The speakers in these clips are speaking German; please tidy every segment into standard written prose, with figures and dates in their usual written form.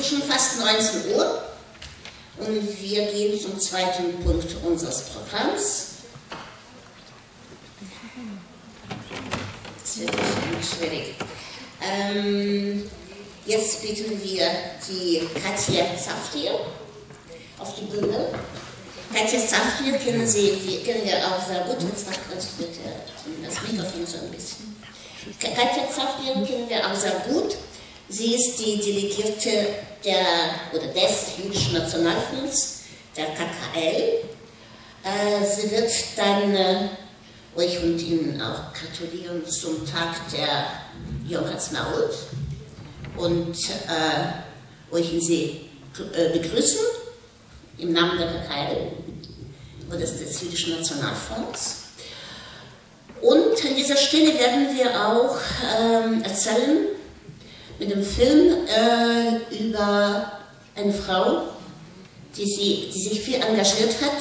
ist schon fast 19 Uhr und wir gehen zum zweiten Punkt unseres Programms. Das wird nicht schwierig. Jetzt bitten wir die Katja Tsafrir auf die Bühne. Katja Tsafrir kennen wir auch sehr gut. Jetzt wird das Mikrofon so ein bisschen. Katja Tsafrir kennen wir auch sehr gut. Sie ist die Delegierte des Jüdischen Nationalfonds, der KKL. Sie wird dann euch und Ihnen auch gratulieren zum Tag der Yom Ha'atzmaut und euch in Sie begrüßen im Namen der KKL oder des Jüdischen Nationalfonds. Und an dieser Stelle werden wir auch erzählen mit dem Film über eine Frau, die sich viel engagiert hat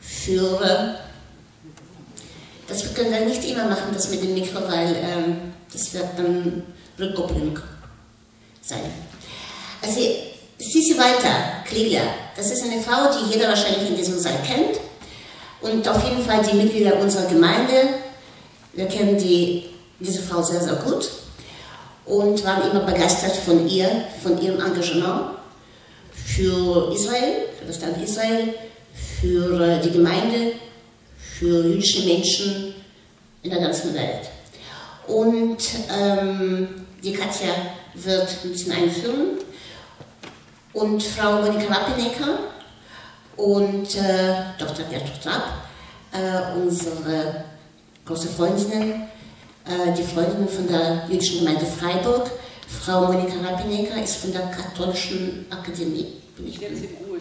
für, das können wir nicht immer machen, das mit dem Mikro, weil das wird dann Rückkopplung sein. Also Sissi Walter-Kligler, das ist eine Frau, die jeder wahrscheinlich in diesem Saal kennt und auf jeden Fall die Mitglieder unserer Gemeinde. Wir kennen diese Frau sehr, sehr gut und waren immer begeistert von ihrem Engagement für Israel, für das Land Israel, für die Gemeinde, für jüdische Menschen in der ganzen Welt. Und die Katja wird ein bisschen einführen und Frau Monika Rappinecker und Dr. Gertrud Rapp, unsere große Freundinnen, die Freundinnen von der Jüdischen Gemeinde Freiburg. Frau Monika Rappinecker ist von der Katholischen Akademie.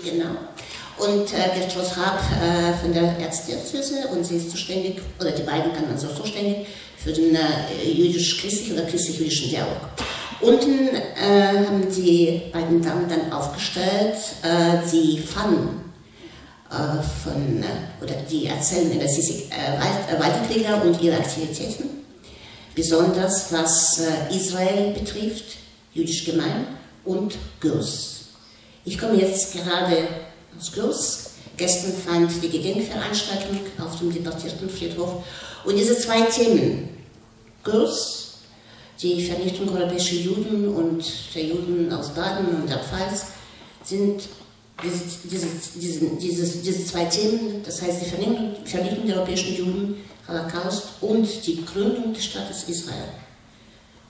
Genau. Und Gertrud Rapp von der Erzdiözese und sie ist zuständig, oder die beiden kann man so zuständig, für den jüdisch-christlichen oder christlich-jüdischen Dialog. Unten haben die beiden Damen dann aufgestellt die Pfannen oder die erzählen über Sissi Walter-Kligler und ihre Aktivitäten, besonders was Israel betrifft, jüdisch gemein und Gürs. Ich komme jetzt gerade aus Gürs. Gestern fand die Gedenkveranstaltung auf dem Deportiertenfriedhof und diese zwei Themen, Gürs, die Vernichtung europäischer Juden und der Juden aus Baden und der Pfalz, sind diese zwei Themen, das heißt die Vernichtung der europäischen Juden, Holocaust und die Gründung des Staates Israel.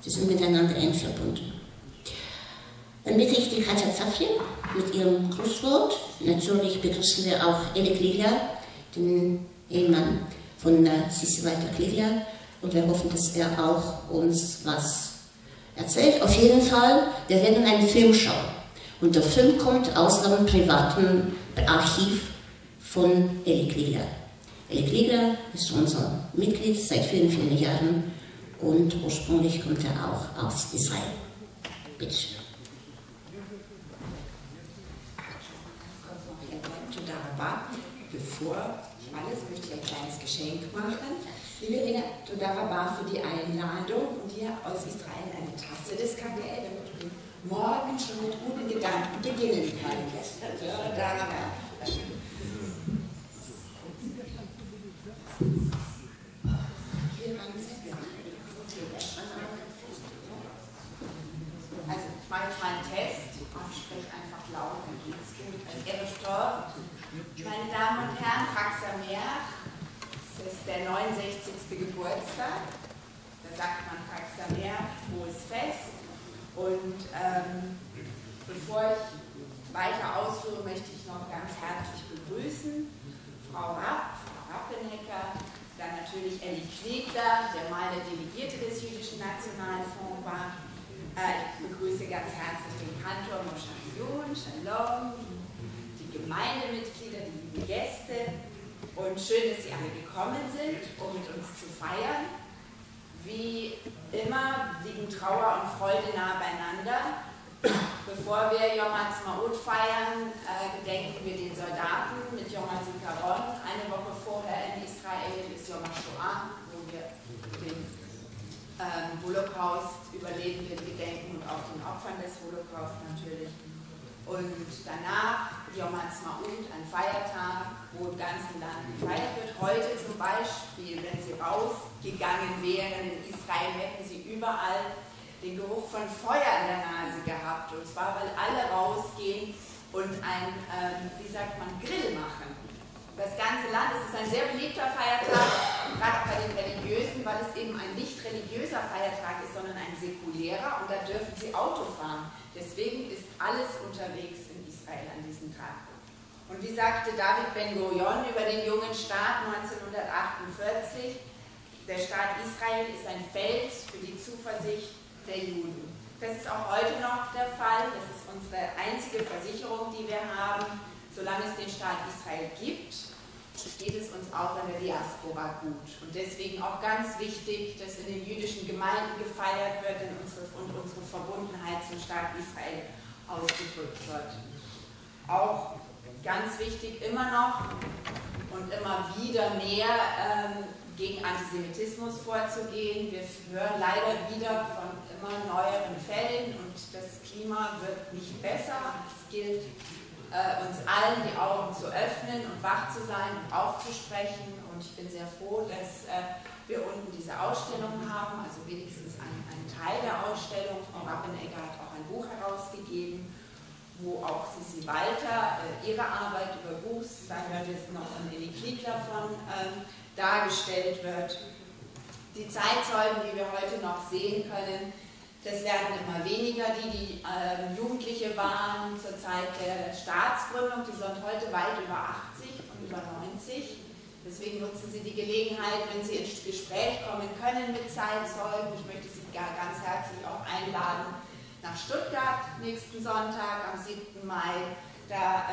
Die sind miteinander eng verbunden. Dann bitte ich die Katja Tsafrir mit ihrem Grußwort. Natürlich begrüßen wir auch Walter-Kligler, den Ehemann von Sissi Walter-Kligler, und wir hoffen, dass er auch uns was erzählt. Auf jeden Fall, wir werden einen Film schauen. Und der Film kommt aus einem privaten Archiv von Walter-Kligler. Walter-Kligler ist unser Mitglied seit vielen, vielen Jahren und ursprünglich kommt er auch aus Israel. Bitte schön. Bevor alles möchte ich ein kleines Geschenk machen. Liebe Rena, toda rabba für die Einladung und hier aus Israel eine Tasse des KKL, damit du morgen schon mit guten Gedanken beginnen kannst. Toda rabba. Also, ich mache jetzt mal einen Test und spreche einfach laut, dann geht's gut. Meine Damen und Herren, Chag-Sameach, es ist der 69. Geburtstag. Da sagt man Chag-Sameach, frohes Fest. Und bevor ich weiter ausführe, möchte ich noch ganz herzlich begrüßen Frau Rappinecker, dann natürlich Walter-Kligler, der mal der Delegierte des Jüdischen Nationalfonds war. Ich begrüße ganz herzlich den Kantor Moshe Shalom, die Gemeindemitglieder, die lieben Gäste, und schön, dass Sie alle gekommen sind, um mit uns zu feiern. Wie immer liegen Trauer und Freude nah beieinander. Bevor wir Yom Ha'atzmaut feiern, gedenken wir den Soldaten mit Yom HaZikaron. Eine Woche vorher in Israel ist Yom HaShoah, wo wir den Holocaust-Überlebenden gedenken und auch den Opfern des Holocaust natürlich. Und danach Yom Ha'atzmaut, ein Feiertag, wo im ganzen Land gefeiert wird. Heute zum Beispiel, wenn Sie rausgegangen wären in Israel, hätten Sie überall den Geruch von Feuer in der Nase gehabt. Und zwar, weil alle rausgehen und ein, Grill machen. Das ganze Land, es ist ein sehr beliebter Feiertag, gerade auch bei den Religiösen, weil es eben ein nicht religiöser Feiertag ist, sondern ein säkulärer, und da dürfen sie Auto fahren. Deswegen ist alles unterwegs in Israel an diesem Tag. Und wie sagte David Ben-Gurion über den jungen Staat 1948, der Staat Israel ist ein Fels für die Zuversicht der Juden. Das ist auch heute noch der Fall, das ist unsere einzige Versicherung, die wir haben. Solange es den Staat Israel gibt, geht es uns auch in der Diaspora gut. Und deswegen auch ganz wichtig, dass in den jüdischen Gemeinden gefeiert wird und unsere Verbundenheit zum Staat Israel ausgedrückt wird. Auch ganz wichtig immer noch und immer wieder mehr gegen Antisemitismus vorzugehen. Wir hören leider wieder von immer neueren Fällen und das Klima wird nicht besser. Es gilt, uns allen die Augen zu öffnen und wach zu sein und aufzusprechen. Und ich bin sehr froh, dass wir unten diese Ausstellung haben, also wenigstens ein Teil der Ausstellung. Frau Rappenegger hat auch ein Buch herausgegeben, wo auch Sissi Walter ihre Arbeit über Buß, da hören wir jetzt noch von Walter-Kligler von, dargestellt wird. Die Zeitzeugen, die wir heute noch sehen können, das werden immer weniger, die Jugendliche waren zur Zeit der Staatsgründung, die sind heute weit über 80 und über 90. Deswegen nutzen Sie die Gelegenheit, wenn Sie ins Gespräch kommen können mit Zeitzeugen. Ich möchte Sie ganz herzlich auch einladen nach Stuttgart nächsten Sonntag am 7. Mai. Da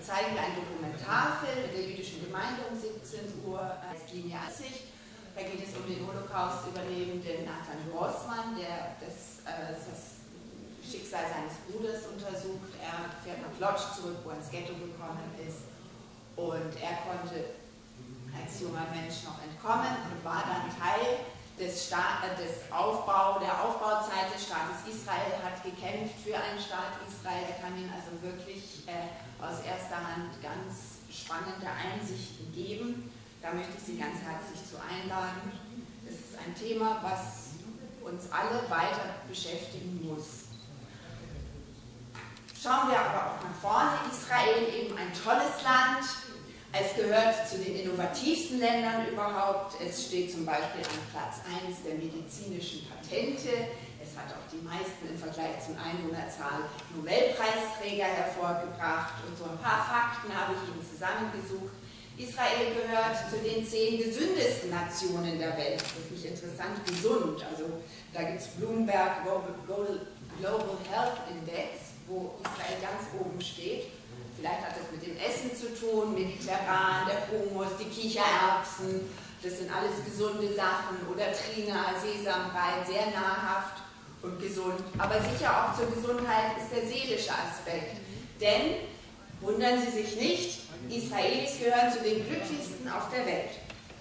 zeigen wir einen Dokumentarfilm mit der jüdischen Gemeinde um 17 Uhr, Linie 80. Da geht es um den Holocaust-Überlebenden Nathan Grossmann, der das Schicksal seines Bruders untersucht. Er fährt nach Lodz zurück, wo er ins Ghetto gekommen ist. Und er konnte als junger Mensch noch entkommen und war dann Teil der Aufbauzeit des Staates Israel, hat gekämpft für einen Staat Israel. Er kann Ihnen also wirklich aus erster Hand ganz spannende Einsichten geben. Da möchte ich Sie ganz herzlich zu einladen. Es ist ein Thema, was uns alle weiter beschäftigen muss. Schauen wir aber auch nach vorne. Israel eben ein tolles Land. Es gehört zu den innovativsten Ländern überhaupt. Es steht zum Beispiel an Platz 1 der medizinischen Patente. Es hat auch die meisten im Vergleich zur Einwohnerzahl Nobelpreisträger hervorgebracht. Und so ein paar Fakten habe ich Ihnen zusammengesucht. Israel gehört zu den 10 gesündesten Nationen der Welt. Das ist nicht interessant, gesund. Also da gibt es Bloomberg Global Health Index, wo Israel ganz oben steht. Vielleicht hat das mit dem Essen zu tun, mediterran, der Hummus, die Kichererbsen, das sind alles gesunde Sachen. Oder Trina, Sesambrei, sehr nahrhaft und gesund. Aber sicher auch zur Gesundheit ist der seelische Aspekt. Denn, wundern Sie sich nicht, Israelis gehören zu den glücklichsten auf der Welt.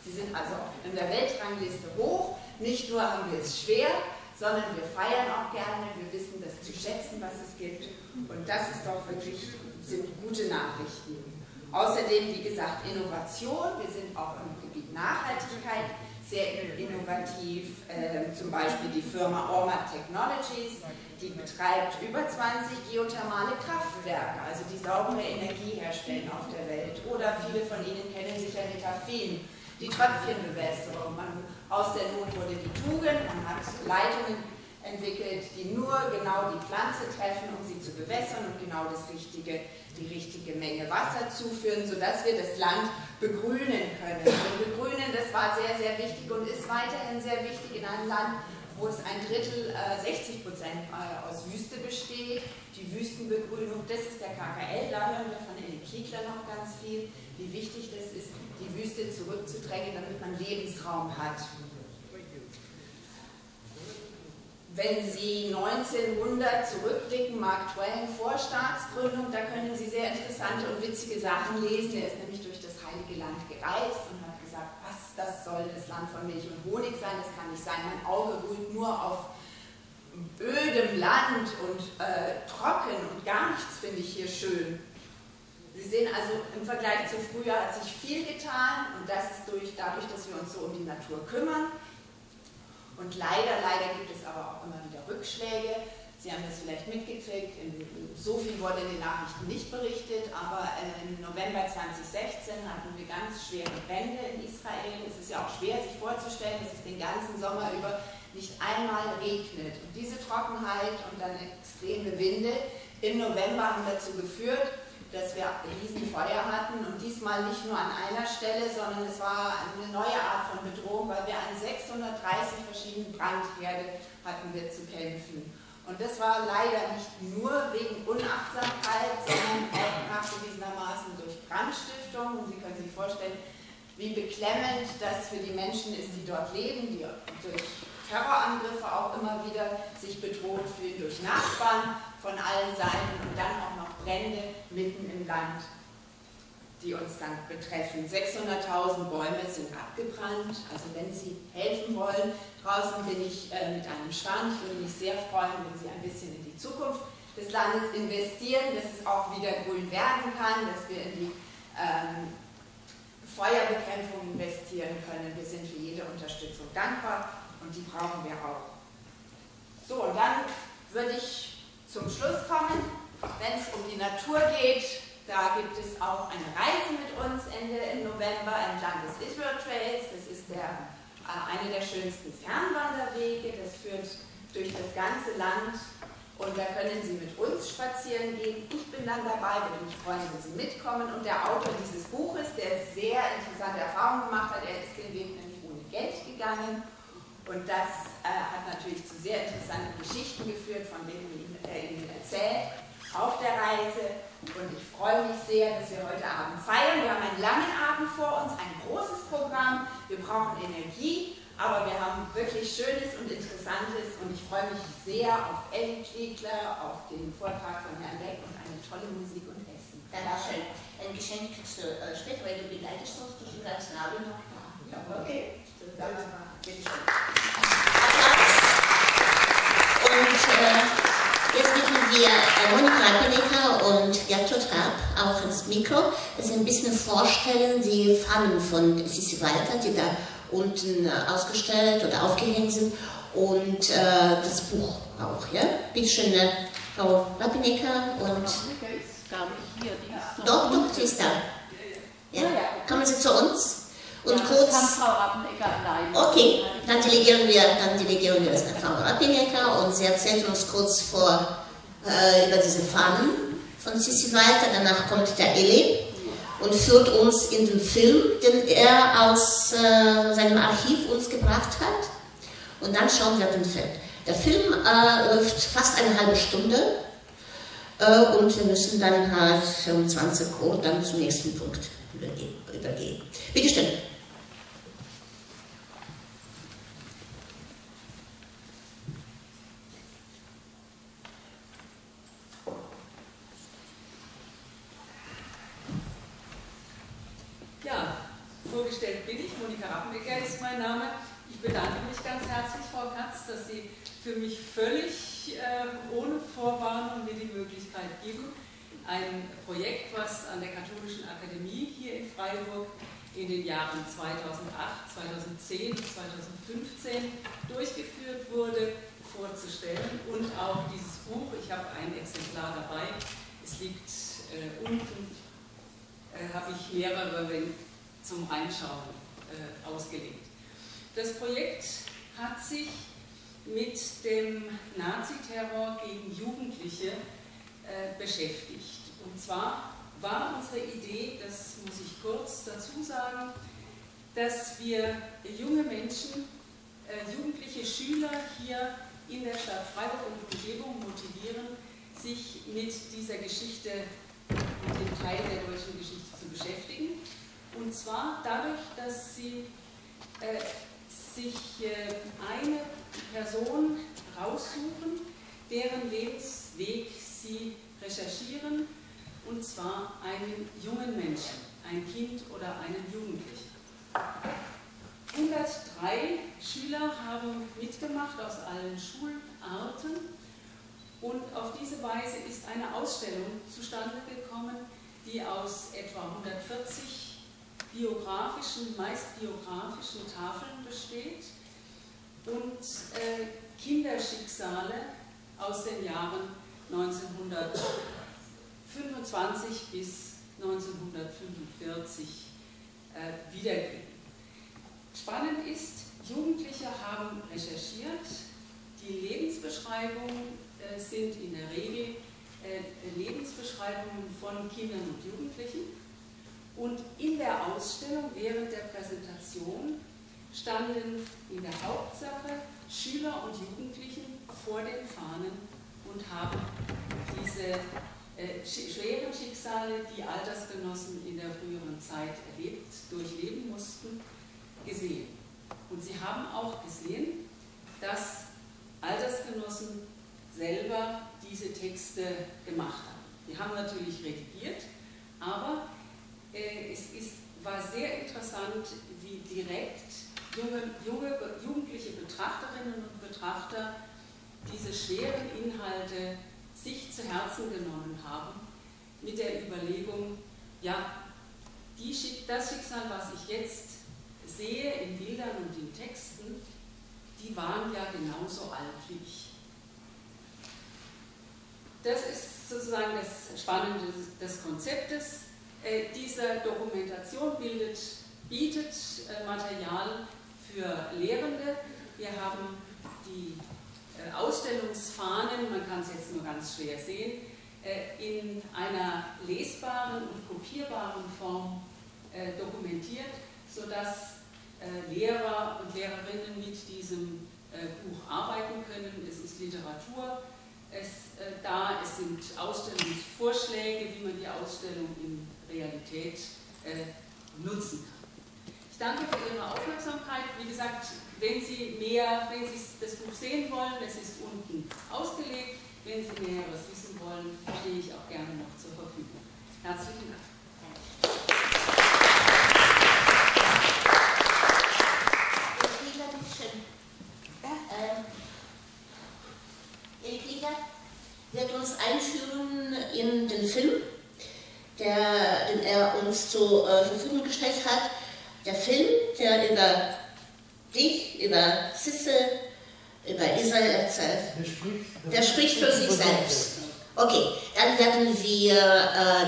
Sie sind also in der Weltrangliste hoch. Nicht nur haben wir es schwer, sondern wir feiern auch gerne. Wir wissen das zu schätzen, was es gibt. Und das ist doch wirklich, sind gute Nachrichten. Außerdem, wie gesagt, Innovation. Wir sind auch im Gebiet Nachhaltigkeit sehr innovativ. Zum Beispiel die Firma Ormat Technologies, die betreibt über 20 geothermale Kraftwerke, also die saubere Energie herstellen auf der Welt. Oder viele von Ihnen kennen sicher Metaphin, die Tröpfchenbewässerung. Aus der Not wurde die Tugend, man hat Leitungen entwickelt, die nur genau die Pflanze treffen, um sie zu bewässern und genau die richtige Menge Wasser zuführen, sodass wir das Land begrünen können. Und begrünen, das war sehr, sehr wichtig und ist weiterhin sehr wichtig in einem Land, wo es ein Drittel, 60% aus Wüste besteht. Die Wüstenbegrünung, das ist der KKL, da hören wir von Walter-Kligler noch ganz viel, wie wichtig das ist, die Wüste zurückzudrängen, damit man Lebensraum hat. Wenn Sie 1900 zurückblicken, Mark Twain, Vorstaatsgründung, da können Sie sehr interessante und witzige Sachen lesen. Er ist nämlich durch das Heilige Land gereist und hat gesagt, was, das soll das Land von Milch und Honig sein, das kann nicht sein. Mein Auge ruht nur auf ödem Land und trocken und gar nichts finde ich hier schön. Sie sehen also, im Vergleich zu früher hat sich viel getan und das ist dadurch, dass wir uns so um die Natur kümmern. Und leider gibt es aber auch immer wieder Rückschläge. Sie haben das vielleicht mitgekriegt, so viel wurde in den Nachrichten nicht berichtet, aber im November 2016 hatten wir ganz schwere Brände in Israel. Es ist ja auch schwer sich vorzustellen, dass es den ganzen Sommer über nicht einmal regnet. Und diese Trockenheit und dann extreme Winde im November haben dazu geführt, dass wir riesen Feuer hatten und diesmal nicht nur an einer Stelle, sondern es war eine neue Art von Bedrohung, weil wir an 630 verschiedenen Brandherde hatten wir zu kämpfen. Und das war leider nicht nur wegen Unachtsamkeit, sondern auch nachgewiesenermaßen durch Brandstiftung. Und Sie können sich vorstellen, wie beklemmend das für die Menschen ist, die dort leben, die durch Terrorangriffe auch immer wieder sich bedroht fühlen, durch Nachbarn von allen Seiten und dann auch noch Brände mitten im Land, die uns dann betreffen. 600.000 Bäume sind abgebrannt. Also wenn Sie helfen wollen, draußen bin ich mit einem Stand. Ich würde mich sehr freuen, wenn Sie ein bisschen in die Zukunft des Landes investieren, dass es auch wieder grün werden kann, dass wir in die Feuerbekämpfung investieren können. Wir sind für jede Unterstützung dankbar und die brauchen wir auch. So, und dann würde ich zum Schluss kommen, wenn es um die Natur geht. Da gibt es auch eine Reise mit uns Ende im November entlang des Israel Trails. Das ist eine der schönsten Fernwanderwege. Das führt durch das ganze Land und da können Sie mit uns spazieren gehen. Ich bin dann dabei, würde mich freuen, wenn Sie mitkommen. Und der Autor dieses Buches, der sehr interessante Erfahrungen gemacht hat, er ist den Weg nämlich ohne Geld gegangen. Und das hat natürlich zu sehr interessanten Geschichten geführt, von denen er Ihnen erzählt auf der Reise. Und ich freue mich sehr, dass wir heute Abend feiern. Wir haben einen langen Abend vor uns, ein großes Programm. Wir brauchen Energie, aber wir haben wirklich Schönes und Interessantes. Und ich freue mich sehr auf Walter-Kligler, auf den Vortrag von Herrn Beck und eine tolle Musik und Essen. Dankeschön. Ein Geschenk kriegst du später, weil du begleitest uns durch den ganzen Abend noch. Ja, okay. Bitte schön. Und jetzt bitten wir Monika und Katja Tsafrir auch ins Mikro, dass sie ein bisschen vorstellen, die Fahnen von Sissi Walter, die da unten ausgestellt oder aufgehängt sind, und das Buch auch. Ja? Bitte schön, Frau Rapineka und... ist gar nicht hier. Doch, sie ist da. Ja? Kommen Sie zu uns. Und ja, kurz. Kann Frau Rapineka allein. Okay, dann delegieren wir das an Frau Rapineka und sie erzählt uns kurz über diese Fahnen von Sissi Walter. Danach kommt der Eli und führt uns in den Film, den er aus seinem Archiv uns gebracht hat. Und dann schauen wir den Film. Der Film läuft fast eine halbe Stunde und wir müssen dann halt um 20 Uhr dann zum nächsten Punkt übergehen. Bitte schön. Ja, vorgestellt bin ich, Monika Rappenbecker ist mein Name. Ich bedanke mich ganz herzlich, Frau Katz, dass Sie für mich völlig ohne Vorwarnung mir die Möglichkeit geben, ein Projekt, was an der Katholischen Akademie hier in Freiburg in den Jahren 2008, 2010, 2015 durchgeführt wurde, vorzustellen und auch dieses Buch, ich habe ein Exemplar dabei, es liegt unten, habe ich mehrere zum Reinschauen ausgelegt. Das Projekt hat sich mit dem Naziterror gegen Jugendliche beschäftigt. Und zwar war unsere Idee, das muss ich kurz dazu sagen, dass wir junge Menschen, jugendliche Schüler hier in der Stadt Freiburg und Umgebung motivieren, sich mit dieser Geschichte, mit dem Teil der deutschen Geschichte zu beschäftigen. Und zwar dadurch, dass sie sich eine Person raussuchen, deren Lebensweg sie recherchieren, und zwar einen jungen Menschen, ein Kind oder einen Jugendlichen. 103 Schüler haben mitgemacht aus allen Schularten und auf diese Weise ist eine Ausstellung zustande gekommen, die aus etwa 140 meist biografischen Tafeln besteht und Kinderschicksale aus den Jahren 1925 bis 1945 wiedergeben. Spannend ist, Jugendliche haben recherchiert, die Lebensbeschreibungen sind in der Regel Lebensbeschreibungen von Kindern und Jugendlichen und in der Ausstellung während der Präsentation standen in der Hauptsache Schüler und Jugendlichen vor den Fahnen und haben diese schweren Schicksale, die Altersgenossen in der früheren Zeit durchleben mussten, gesehen. Und sie haben auch gesehen, dass Altersgenossen selber diese Texte gemacht haben. Die haben natürlich redigiert, aber war sehr interessant, wie direkt jugendliche Betrachterinnen und Betrachter diese schweren Inhalte sich zu Herzen genommen haben, mit der Überlegung, ja, das Schicksal, was ich jetzt sehe in Bildern und in Texten, die waren ja genauso alt wie ich. Das ist sozusagen das Spannende des Konzeptes. Diese Dokumentation bietet Material für Lehrende. Wir haben die Ausstellungsfahnen, man kann es jetzt nur ganz schwer sehen, in einer lesbaren und kopierbaren Form dokumentiert, sodass Lehrer und Lehrerinnen mit diesem Buch arbeiten können. Es ist Literatur, es sind Ausstellungsvorschläge, wie man die Ausstellung in Realität nutzen kann. Ich danke für Ihre Aufmerksamkeit. Wie gesagt, wenn Sie das Buch sehen wollen, es ist unten ausgelegt. Wenn Sie Näheres wissen wollen, stehe ich auch gerne noch zur Verfügung. Herzlichen Dank. Delegierte wird uns einführen in den Film, den er uns zur Verfügung gestellt hat. Der Film, der über dich, über Sissi, über Israel erzählt, der spricht für sich selbst. Okay, dann werden wir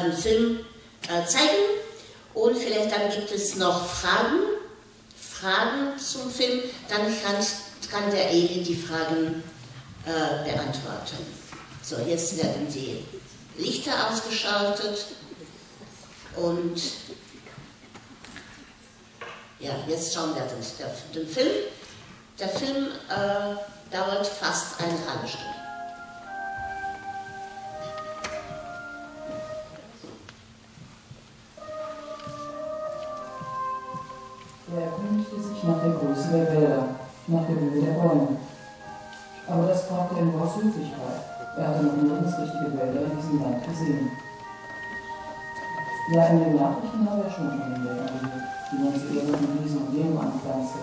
den Film zeigen und vielleicht dann gibt es noch Fragen zum Film, dann kann der Eli die Fragen beantworten. So, jetzt werden die Lichter ausgeschaltet und ja, jetzt schauen wir den Film. Der Film dauert fast eine halbe Stunde. Er erkundigte sich nach der Größe der Wälder, nach der Höhe der Bäume. Aber das fragte er nur aus Höflichkeit. Er hatte noch nirgends richtige Wälder in diesem Land gesehen. Ja, in den Nachrichten habe er schon von den Wäldern gehört, die man zu Ehren von diesem und jenem anpflanzte.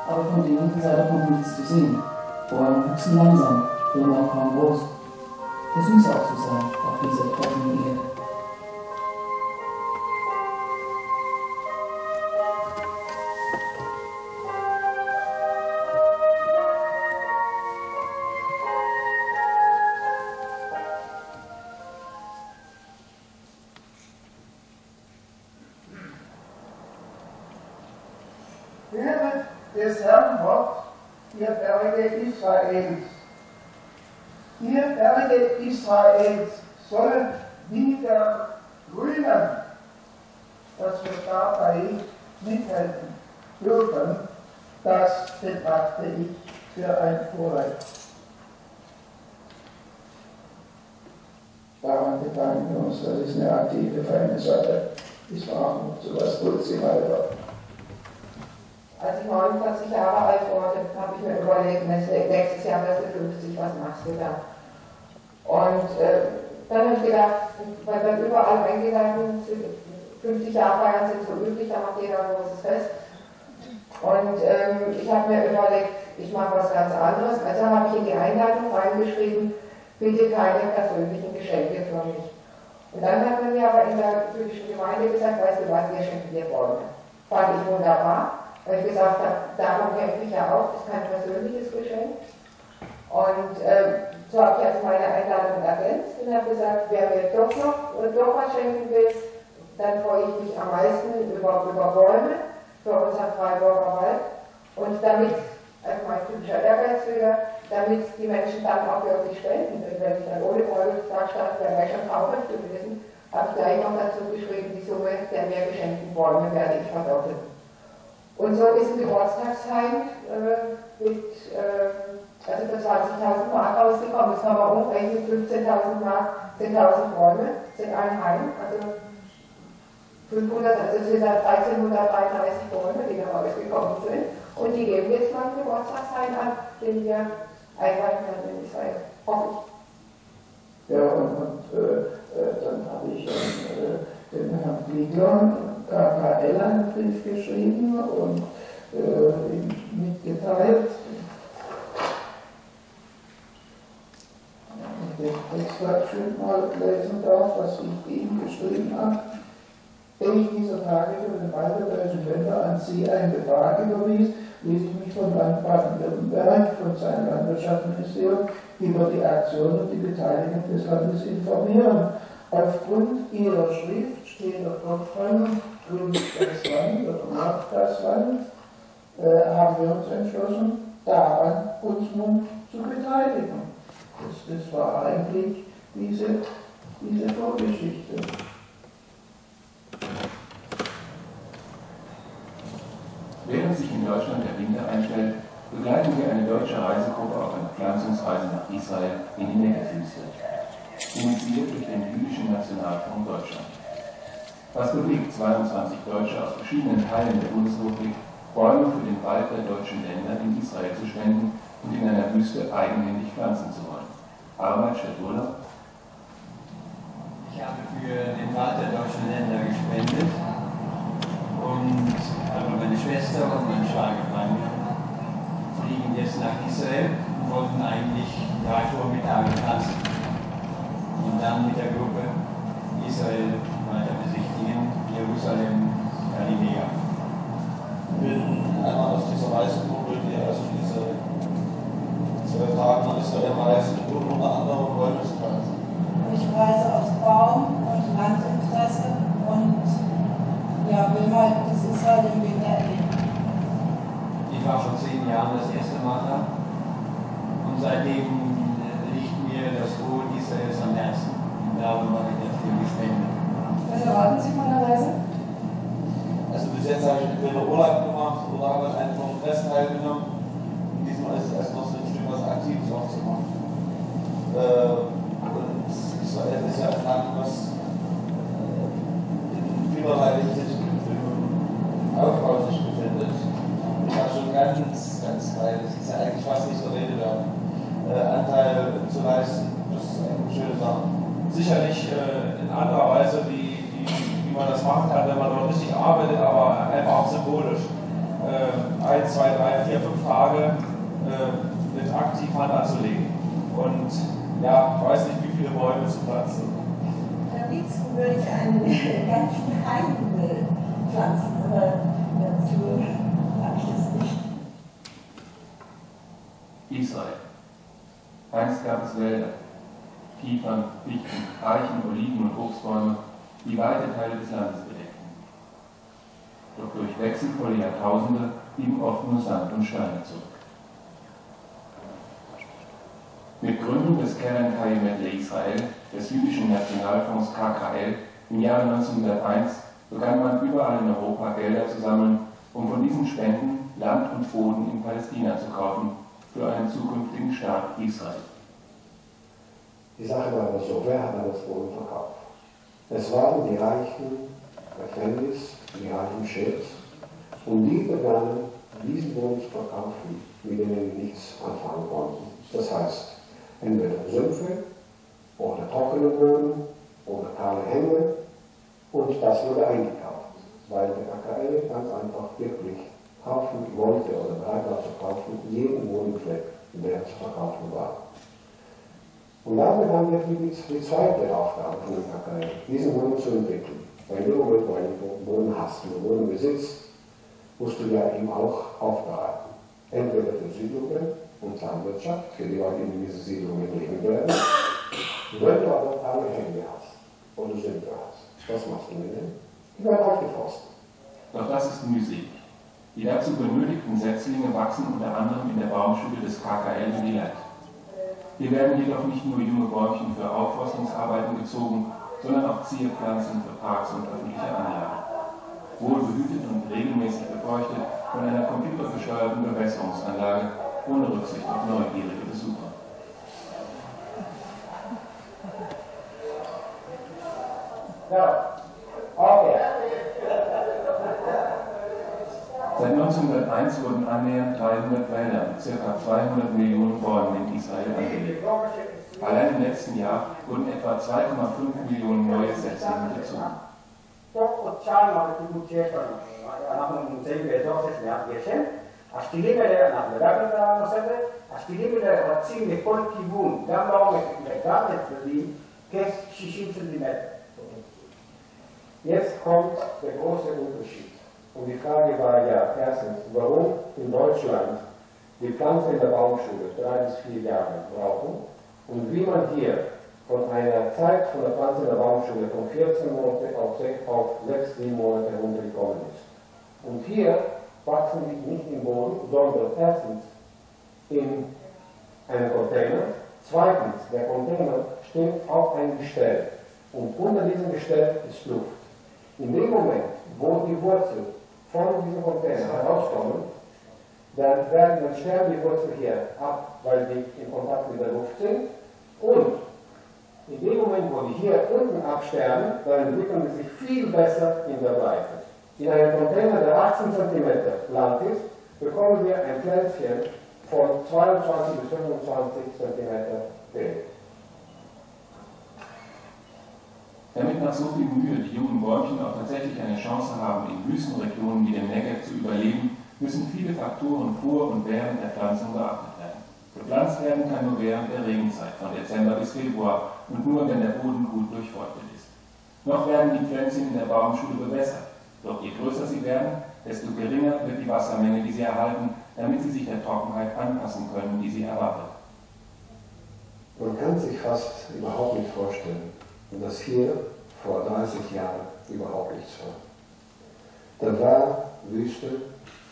Aber von denen sei doch noch nichts zu sehen. Bäume wachsen langsam, werden auch kaum groß. Das muss auch so sein, auf dieser trockenen Erde. Höret des Herrn Wort, ihr Berge Israels. Ihr Berge Israels sollen wieder grünen, dass wir dabei mithelfen dürfen. Das betrachte ich für ein Vorrecht. Daran beteiligen wir uns, das ist eine aktive, feine Sache. Ich war auch noch so was Gutes im Alter. Als ich 49 Jahre alt wurde, habe ich mir überlegt, nächstes Jahr wirst du 50, was machst du da? Und dann habe ich gedacht, weil dann überall eingegangen sind, 50 Jahre feiern sind so üblich, da macht jeder ein großes Fest. Und ich habe mir überlegt, ich mache was ganz anderes. Also habe ich in die Einladung reingeschrieben, bitte keine persönlichen Geschenke für mich. Und dann hat man mir aber in der jüdischen Gemeinde gesagt, weißt du was, wir schenken dir Bäume. Fand ich wunderbar, weil ich gesagt habe, darum kämpfe ich ja auch, das ist kein persönliches Geschenk. Und so habe ich jetzt meine Einladung ergänzt und habe gesagt, wer mir doch was schenken will, dann freue ich mich am meisten über Bäume für unseren Freiburger Wald. Und damit, also mein typischer Ehrgeiz wieder, damit die Menschen dann auch wirklich spenden. Denn wenn ich dann ohne Bäume da stand, wäre ich schon traurig gewesen, habe ich gleich noch dazu geschrieben, die Summe der mir geschenkten Bäume werde ich verdoppeln. Und so ist ein Geburtstagsheim mit also für 20.000 Mark rausgekommen. Das haben wir umgerechnet, 15.000 Mark, 10.000 Bäume sind ein Heim. Also 500, also es sind 1333 Bäume, die da rausgekommen sind. Und die geben jetzt mal einen Geburtstagsheim an, den wir einreichen werden in Israel. Hoffe ich. Ja, und dann habe ich dem Herrn Kligler, KKL, einen Brief geschrieben und ihm mitgeteilt. Den Text schön mal lesen darf, was ich ihm geschrieben habe. Ehe ich dieser Tage für den Walter-Kligler Länder an Sie einen Betrag überwies, ließ ich mich vom Land Baden-Württemberg, von seinem Landwirtschaftsministerium, über die Aktion und die Beteiligung des Landes informieren. Aufgrund Ihrer Schrift steht der Kopf dran, gründet das Land oder macht das Land, haben wir uns entschlossen, daran uns nun zu beteiligen. Das war eigentlich diese Vorgeschichte. Während sich in Deutschland der Winter einstellt, begleiten wir eine deutsche Reisegruppe auf einer Pflanzungsreise nach Israel in die Negev-Wüste, initiiert durch den Jüdischen Nationalfonds Deutschland. Was bewegt 22 Deutsche aus verschiedenen Teilen der Bundesrepublik, Bäume für den Wald der deutschen Länder in Israel zu spenden und in einer Wüste eigenhändig pflanzen zu wollen? Arbeit statt Urlaub? Ich habe für den Wald der deutschen Länder gespendet und meine Schwester und mein Schwager fliegen jetzt nach Israel und wollten eigentlich 3 Vormittage pflanzen und dann mit der Gruppe Israel weiter besichtigen, Jerusalem, Galiläa. Ich bin einmal aus dieser Reisegruppe, die also diese 12 Tage nach Israel reist, um unter anderem Bäume zu pflanzen. Ich reise aus Baum- und Landinteresse und ja, will mal das Israel im Winter erleben. Ich war vor 10 Jahren das erste Mal da und seitdem liegt mir das Wohl Israels am Herzen. Und darum habe ich dafür gespendet. Was erwarten Sie von der Reise? Also bis jetzt habe ich entweder Urlaub gemacht oder habe an einem Kongress teilgenommen. Diesmal ist es noch so ein Stück was Aktives auch zu machen. Und Israel ist ja ein Land, was in vielerlei Hinsicht im Aufbau sich befindet. Und da schon ganz geil, das ist ja eigentlich fast nicht der Rede wert, Anteil zu leisten. Das ist eine schöne Sache. Sicherlich in anderer Weise, wie man das machen kann, wenn man dort richtig arbeitet, aber einfach auch symbolisch. 1, 2, 3, 4, 5 Tage mit aktiv Hand anzulegen. Und ja, ich weiß nicht, wie viele Bäume zu pflanzen. Am liebsten würde ich einen ganzen Hain pflanzen, aber dazu habe ich das nicht. Israel. Einst gab es Wälder, Kiefern, Fichten, Eichen, Oliven und Obstbäume, die weite Teile des Landes bedeckten. Doch durch wechselvolle Jahrtausende blieben oft nur Sand und Steine zurück. Mit Gründung des Keren Israel, des jüdischen Nationalfonds KKL, im Jahre 1901 begann man überall in Europa Gelder zu sammeln, um von diesen Spenden Land und Boden in Palästina zu kaufen für einen zukünftigen Staat Israel. Die Sache war aber so, wer hat das Boden verkauft? Es waren die reichen Gefängnis, die reichen Chefs, und die begannen, diesen Boden zu verkaufen, mit denen sie nichts anfangen konnten. Das heißt, entweder Sümpfe oder trockene Böden oder kahle Hänge, und das wurde eingekauft, weil der KKL ganz einfach wirklich kaufen wollte oder bereit war zu kaufen, jeden Wohnfleck, der zu verkaufen war. Und dann begann wirklich die zweite Aufgabe von dem KKL, diesen Wohnen zu entwickeln. Weil in dem Moment, wo du Wohnen hast, wo du Wohnen besitzt, musst du ja eben auch aufbereiten. Entweder für Siedlungen und Landwirtschaft, für die Leute, die in diese Siedlungen leben werden. Wenn du aber alle Hände hast oder Sünder hast, was machst du mit denen? Die werden aufgeforstet. Doch das ist mühselig. Die dazu benötigten Setzlinge wachsen unter anderem in der Baumschule des KKL Delegierte. Hier werden jedoch nicht nur junge Bäumchen für Aufforstungsarbeiten gezogen, sondern auch Zierpflanzen für Parks und öffentliche Anlagen. Wohl behütet und regelmäßig befeuchtet von einer computergesteuerten Bewässerungsanlage ohne Rücksicht auf neugierige Besucher. Ja, okay. Seit 1901 wurden annähernd 300 Wälder mit ca. 200 Millionen Bäumen in Israel angelegt. Allein im letzten Jahr wurden etwa 2,5 Millionen neue Setzlinge gezogen. השתילים האלה, אנחנו נדבר את הנושא הזה, השתילים האלה רצים לכל כיוון, גם לעומק וגם לצדדים, כ-60 סנטימטר. Jetzt kommt der große Unterschied. Und die Frage war ja erstens, warum in Deutschland die Pflanzen in der Baumschule 3 bis 4 Jahre brauchen und wie man hier von einer Zeit von der Pflanze in der Baumschule von 14 Monate auf 6, 7 Monate heruntergekommen ist. Und hier wachsen die nicht im Boden, sondern erstens in einem Container. Zweitens, der Container steht auf einem Gestell und unter diesem Gestell ist Luft. In dem Moment, wo die Wurzeln von diesem Container herauskommen, dann sterben die Wurzeln hier ab, weil die in Kontakt mit der Luft sind. Und in dem Moment, wo die hier unten absterben, dann entwickeln sie sich viel besser in der Breite. In einem Container, der 18 cm lang ist, bekommen wir ein Pflänzchen von 22 bis 25 cm Höhe. Damit nach so viel Mühe die jungen Bäumchen auch tatsächlich eine Chance haben, in Wüstenregionen wie dem Negev zu überleben, müssen viele Faktoren vor und während der Pflanzung beachtet werden. Gepflanzt werden kann nur während der Regenzeit, von Dezember bis Februar, und nur wenn der Boden gut durchfeuchtet ist. Noch werden die Pflänzchen in der Baumschule bewässert. Doch je größer sie werden, desto geringer wird die Wassermenge, die sie erhalten, damit sie sich der Trockenheit anpassen können, die sie erwartet. Man kann sich fast überhaupt nicht vorstellen, dass hier vor 30 Jahren überhaupt nichts war. Da war Wüste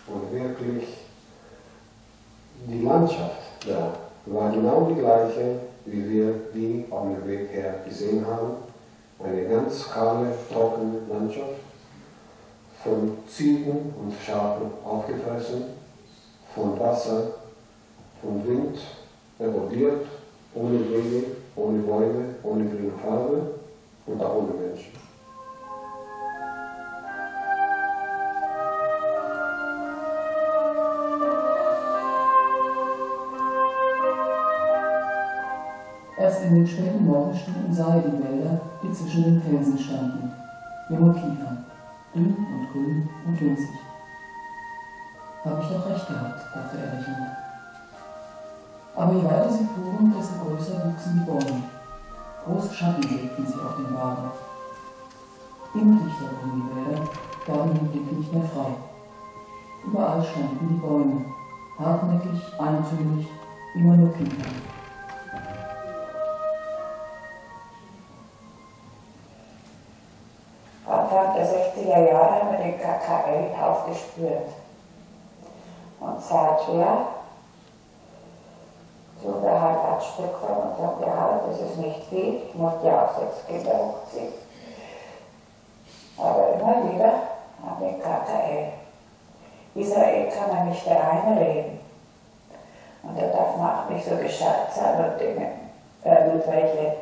und wirklich die Landschaft da war genau die gleiche, wie wir die auf dem Weg her gesehen haben. Eine ganz kahle, trockene Landschaft, von Ziegen und Schafen aufgefressen, von Wasser, von Wind erodiert, ohne Wege, ohne Bäume, ohne grüne Farbe und auch ohne Menschen. Erst in den späten Morgenstunden sah er die Wälder, die zwischen den Felsen standen, junge Kiefern, dünn und grün und winzig. Habe ich doch recht gehabt, dachte er lächelnd. Aber je weiter sie fuhren, desto größer wuchsen die Bäume. Große Schatten legten sich auf den Wagen. Immer dichter wurden die Wälder, gaben den Blick nicht mehr frei. Überall standen die Bäume, hartnäckig, eintönig, immer nur Kiefern. Anfang der 60er Jahre haben wir den KKL aufgespürt. Und seither suchen wir halt ein Stück von unserem Gehalt, das ist nicht viel, ich musste ja auch 6 Kinder hochziehen. Aber immer wieder haben wir KKL. Israel kann man nicht reinreden. Und da darf man auch nicht so gescheit sein und Dinge, irgendwelche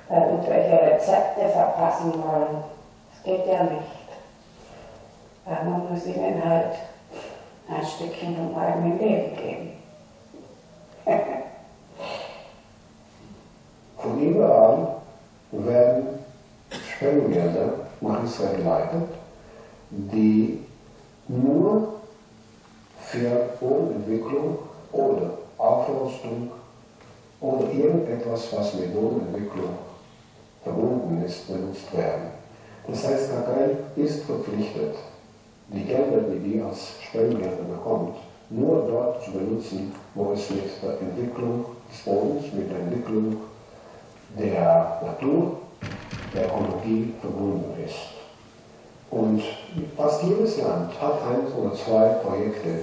Rezepte verpassen wollen. Das geht ja nicht. Aber man muss ihnen halt ein Stückchen vom eigenen Leben geben. Von überall werden Spendengelder nach Israel geleitet, die um Entwicklung oder Aufrüstung oder irgendetwas, was mit Lohnentwicklung verbunden ist, benutzt werden. Das heißt, KKL ist verpflichtet, die Gelder, die als Spendengelder bekommt, nur dort zu benutzen, wo es mit der Entwicklung des Bodens, mit der Entwicklung der Natur, der Ökologie verbunden ist. Und fast jedes Land hat 1 oder 2 Projekte,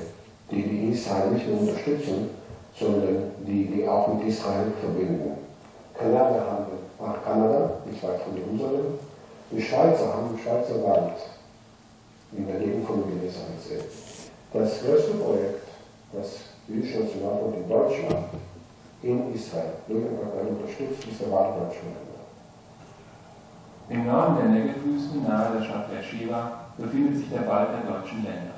die Israel nicht nur unterstützen, sondern die auch mit Israel verbinden. Kanada hat Kanada, nicht weit von Jerusalem. Die Schweizer haben den Schweizer Wald in der Gegend von Gewässersee. Das größte Projekt, das jüdische Nationalfonds in Deutschland, in Israel, durch den KKL unterstützt, ist der Walter-Kligler. Im Norden der Negev-Wüste, nahe der Stadt Beersheba, befindet sich der Wald der deutschen Länder.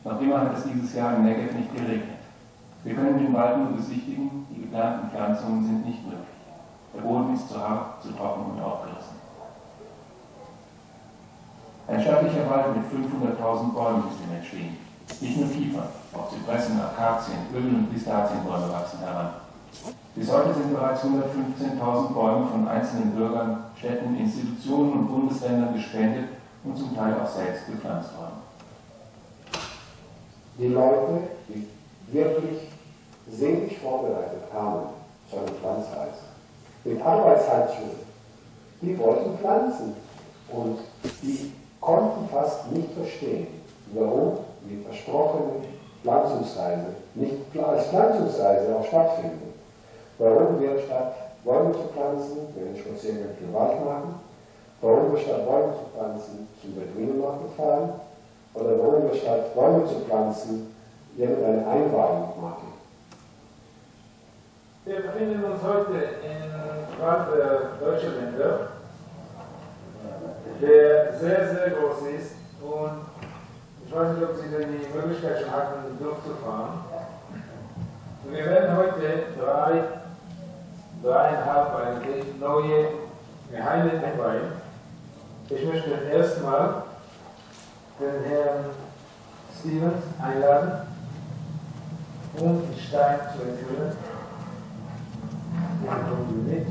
Noch immer hat es dieses Jahr im Negev nicht geregnet. Wir können den Wald nur besichtigen, die geplanten Pflanzungen sind nicht möglich. Der Boden ist zu hart, zu trocken und aufgerissen. Ein stattlicher Wald mit 500.000 Bäumen ist im Entstehen. Nicht nur Kiefern, auch Zypressen, Akazien, Öl- und Pistazienbäume wachsen heran. Bis heute sind bereits 115.000 Bäume von einzelnen Bürgern, Städten, Institutionen und Bundesländern gespendet und zum Teil auch selbst gepflanzt worden. Die Leute, die wirklich seelisch vorbereitet kamen zu einer Pflanzreise, mit Arbeitshandschuhen, die wollten pflanzen und die konnten fast nicht verstehen, warum die versprochene Pflanzungsreise nicht als Pflanzungsreise auch stattfindet. Warum wir statt Bäume zu pflanzen, einen Spaziergang durch den Wald machen, warum wir statt Bäume zu pflanzen zum Beduinenmarkt fahren oder warum wir statt Bäume zu pflanzen irgendeine Einweihung machen. Wir befinden uns heute im Wald der deutschen Länder, der sehr, sehr groß ist und ich weiß nicht, ob Sie denn die Möglichkeit schon hatten, durchzufahren. Wir werden heute dreieinhalb eigentlich neue Geheimnisse entweihen. Ich möchte erstmal den Herrn Stevens einladen, um den Stein zu enthüllen. Bitte kommen Sie mit.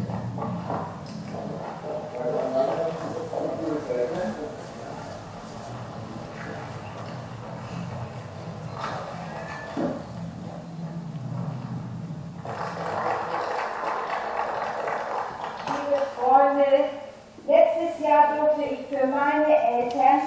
Liebe Freunde, letztes Jahr durfte ich für meine Eltern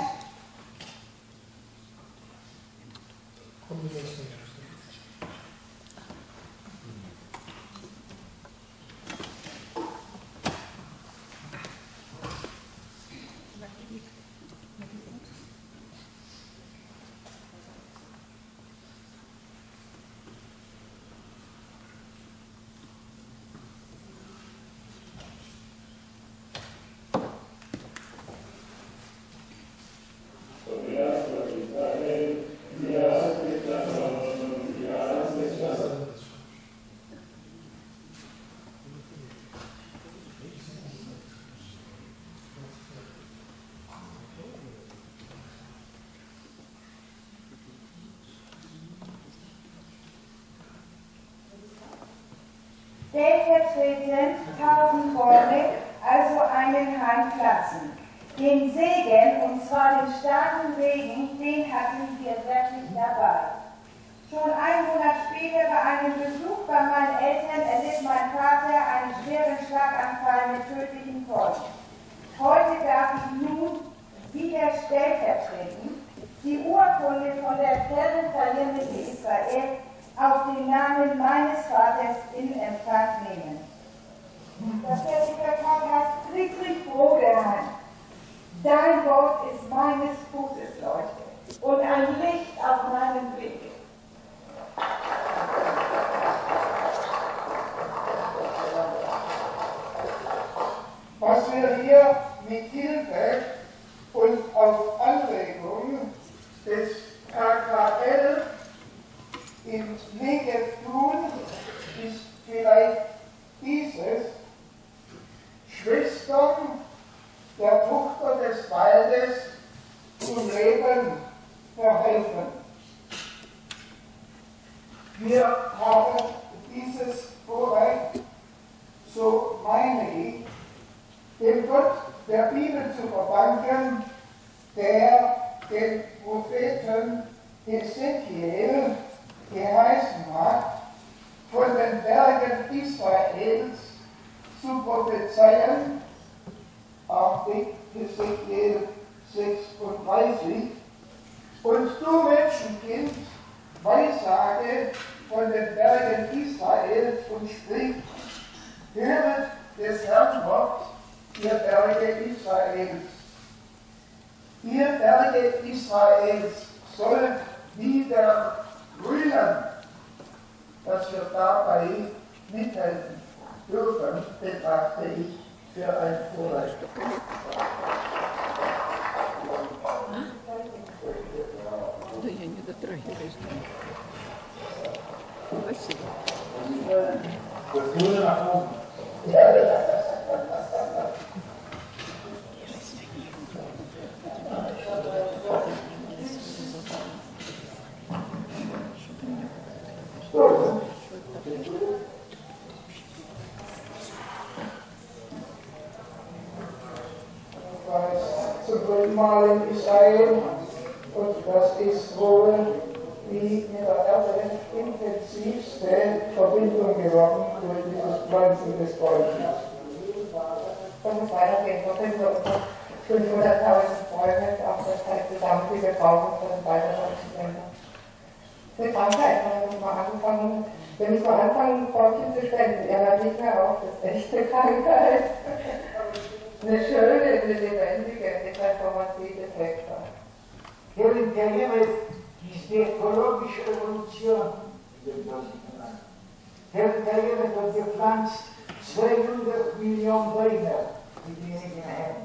stellvertretend 1000 Bäume, also einen Hain pflanzen. Den Segen, und zwar den starken Regen, den hatten wir wirklich dabei. Schon einen Monat später bei einem Besuch bei meinen Eltern erlitt mein Vater einen schweren Schlaganfall mit tödlichen Folgen. Heute darf ich nun wieder stellvertretend die Urkunde von der Fernsehkarriere Israel auf den Namen meines Vaters in Empfang nehmen. Das Zertifikat heißt Friedrich Broderheim. Dein Wort ist meines Fußes Leuchte und ein Licht auf meinem Weg. Was wir hier mit Hilfe und auf Anregung des KKL im Negev tun, ist vielleicht dieses: Schwestern der Tochter des Waldes zum Leben verhelfen. Wir haben dieses Vorrecht, so meine ich, dem Gott der Bibel zu verdanken, der den Propheten Ezekiel geheißen hat, von den Bergen Israels zu prophezeien, auch Ezekiel 36, und du Menschenkind, weissage von den Bergen Israels und sprich, höret des Herrn Wort, ihr Berge Israels. Ihr Berge Israels sollt wieder grünen, dass wir dabei mithelfen dürfen, betrachte ich für ein Vorrecht. Да я не дотрагиваюсь. Спасибо. Das Grüne nach oben. Zum dritten Mal in Israel, und das ist wohl die mit der Erde intensivste Verbindung geworden durch dieses Pflanzen des Bäumchens. Und es weitergehen, wir sind so 500.000 Bäume auf der Zeit zusammen, die wir brauchen für den weiteren Länder. Mit Frankreich haben wir mal angefangen, wenn ich mal anfangen, Bäumchen zu spenden, er hört nicht mehr auf, das ist echte Krankheit. Eine schöne, eine lebendige, eine transformative Sektor. Helen Keller ist die ökologische Revolution. Helen Keller hat gepflanzt 200 Millionen Bäume in wenigen Jahren.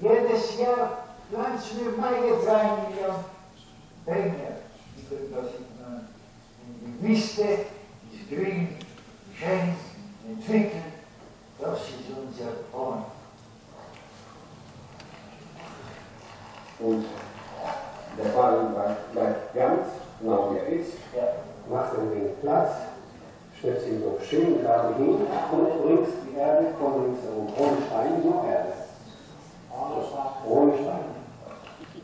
Jedes Jahr pflanzen wir meine 3 Millionen Bäume. Die Wüste ist grün, schön, entwickelt. Das ist unser Traum. Und der Ballen bleibt ganz genau wie er ist, machst ein wenig Platz, stellst ihn so schön gerade hin und bringst die Erde von links herum. Ohne Stein, nur Erde. Ohne Stein.